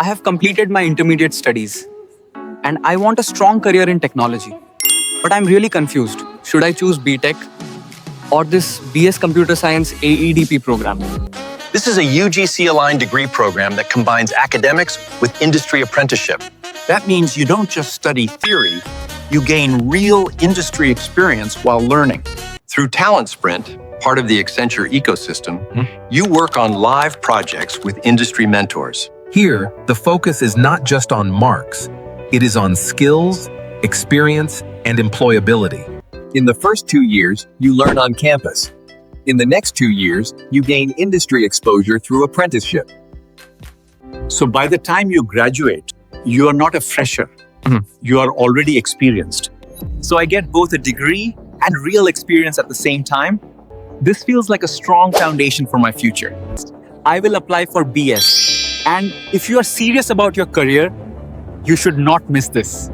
I have completed my intermediate studies and I want a strong career in technology. But I'm really confused. Should I choose BTech or this BS Computer Science AEDP program? This is a UGC-aligned degree program that combines academics with industry apprenticeship. That means you don't just study theory, you gain real industry experience while learning. Through Talent Sprint, part of the Accenture ecosystem, you work on live projects with industry mentors. Here, the focus is not just on marks. It is on skills, experience, and employability. In the first 2 years, you learn on campus. In the next 2 years, you gain industry exposure through apprenticeship. So by the time you graduate, you are not a fresher. You are already experienced. So I get both a degree and real experience at the same time. This feels like a strong foundation for my future. I will apply for BS. And if you are serious about your career, you should not miss this.